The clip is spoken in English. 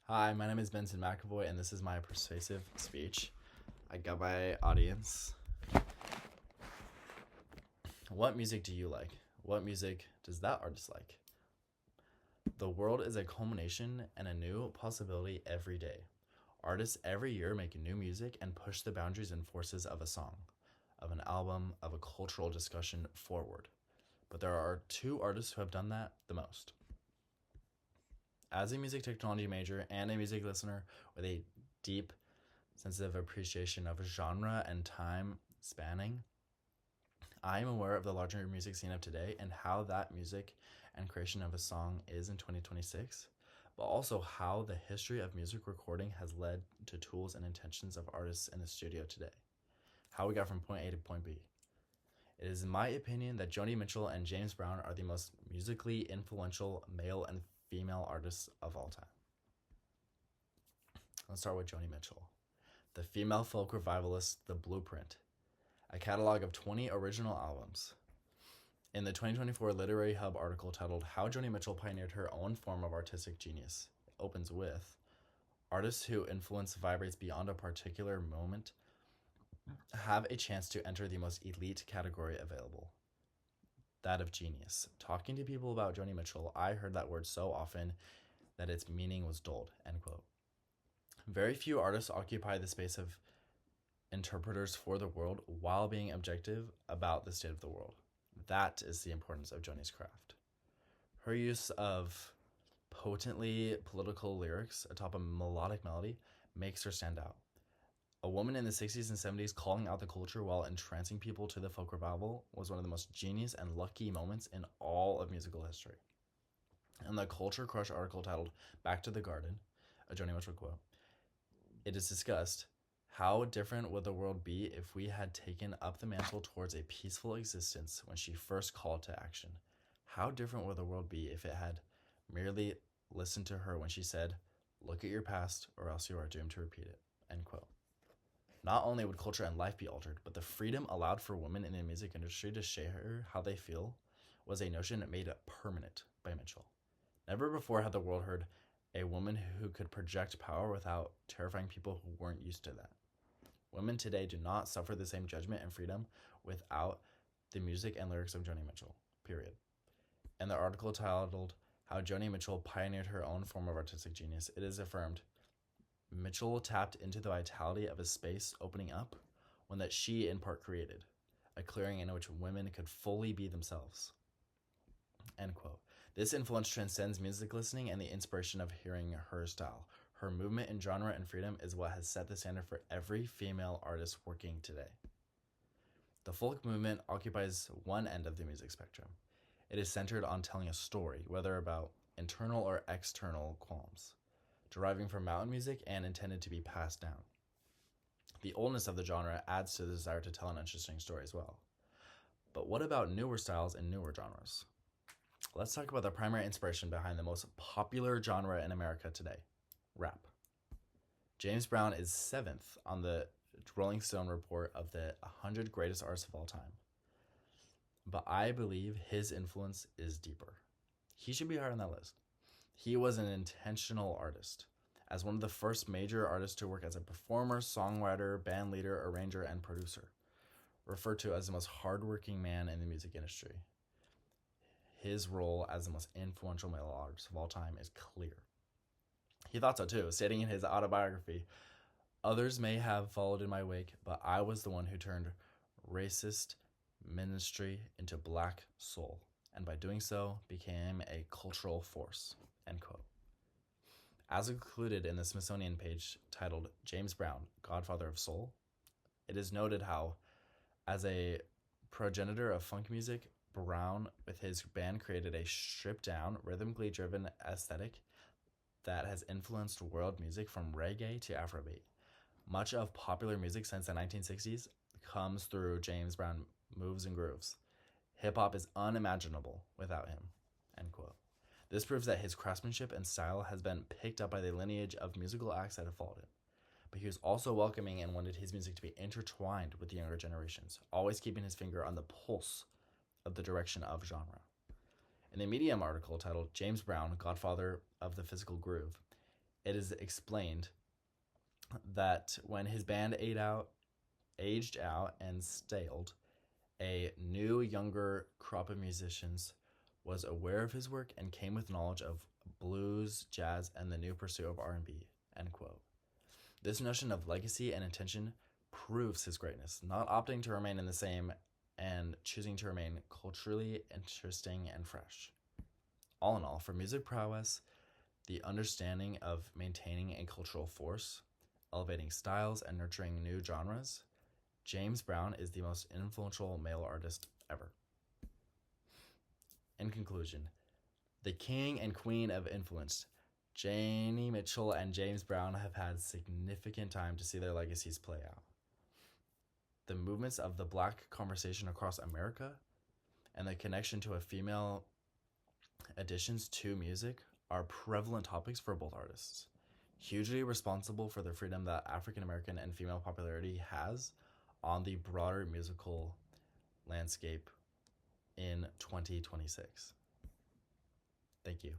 Hi, my name is Benson McAvoy, and this is my persuasive speech. I got my audience. What music do you like? What music does that artist like? The world is a culmination and a new possibility every day. Artists every year make new music and push the boundaries and forces of a song, of an album, of a cultural discussion forward. But there are two artists who have done that the most. As a music technology major and a music listener with a deep, sensitive appreciation of genre and time spanning, I am aware of the larger music scene of today and how that music and creation of a song is in 2026, but also how the history of music recording has led to tools and intentions of artists in the studio today. How we got from point A to point B. It is my opinion that Joni Mitchell and James Brown are the most musically influential male and female artists of all time. Let's start with Joni Mitchell. The female folk revivalist, The Blueprint, a catalog of 20 original albums. In the 2024 Literary Hub article titled How Joni Mitchell Pioneered Her Own Form of Artistic Genius, it opens with, artists who influence vibrates beyond a particular moment have a chance to enter the most elite category available, that of genius. Talking to people about Joni Mitchell, I heard that word so often that its meaning was dulled, end quote. Very few artists occupy the space of interpreters for the world while being objective about the state of the world. That is the importance of Joni's craft. Her use of potently political lyrics atop a melodic melody makes her stand out. A woman in the 60s and 70s calling out the culture while entrancing people to the folk revival was one of the most genius and lucky moments in all of musical history. In the Culture Crush article titled Back to the Garden, a Joni Mitchell quote, it is discussed, how different would the world be if we had taken up the mantle towards a peaceful existence when she first called to action? How different would the world be if it had merely listened to her when she said, look at your past or else you are doomed to repeat it, end quote. Not only would culture and life be altered, but the freedom allowed for women in the music industry to share how they feel was a notion made permanent by Mitchell. Never before had the world heard a woman who could project power without terrifying people who weren't used to that. Women today do not suffer the same judgment and freedom without the music and lyrics of Joni Mitchell, period. In the article titled How Joni Mitchell Pioneered Her Own Form of Artistic Genius, it is affirmed, Mitchell tapped into the vitality of a space opening up, one that she in part created, a clearing in which women could fully be themselves, end quote. This influence transcends music listening and the inspiration of hearing her style. Her movement in genre and freedom is what has set the standard for every female artist working today. The folk movement occupies one end of the music spectrum. It is centered on telling a story, whether about internal or external qualms, deriving from mountain music and intended to be passed down. The oldness of the genre adds to the desire to tell an interesting story as well. But what about newer styles and newer genres? Let's talk about the primary inspiration behind the most popular genre in America today, rap. James Brown is 7th on the Rolling Stone report of the 100 greatest artists of all time. But I believe his influence is deeper. He should be higher on that list. He was an intentional artist, as one of the first major artists to work as a performer, songwriter, band leader, arranger, and producer, referred to as the most hardworking man in the music industry. His role as the most influential male artist of all time is clear. He thought so too, stating in his autobiography, others may have followed in my wake, but I was the one who turned racist ministry into black soul, and by doing so became a cultural force, end quote. As included in the Smithsonian page titled James Brown, Godfather of Soul, it is noted how, as a progenitor of funk music, Brown with his band created a stripped-down, rhythmically driven aesthetic that has influenced world music from reggae to Afrobeat. Much of popular music since the 1960s comes through James Brown moves and grooves. Hip-hop is unimaginable without him, end quote. This proves that his craftsmanship and style has been picked up by the lineage of musical acts that have followed it. But he was also welcoming and wanted his music to be intertwined with the younger generations, always keeping his finger on the pulse of the direction of genre. In the Medium article titled James Brown, Godfather of the Physical Groove, it is explained that when his band aged out and staled, a new, younger crop of musicians was aware of his work and came with knowledge of blues, jazz, and the new pursuit of R&B, end quote. This notion of legacy and intention proves his greatness, not opting to remain in the same and choosing to remain culturally interesting and fresh. All in all, for music prowess, the understanding of maintaining a cultural force, elevating styles, and nurturing new genres, James Brown is the most influential male artist ever. In conclusion, the king and queen of influence, Joni Mitchell and James Brown, have had significant time to see their legacies play out. The movements of the Black conversation across America and the connection to a female additions to music are prevalent topics for both artists, hugely responsible for the freedom that African American and female popularity has on the broader musical landscape in 2026. Thank you.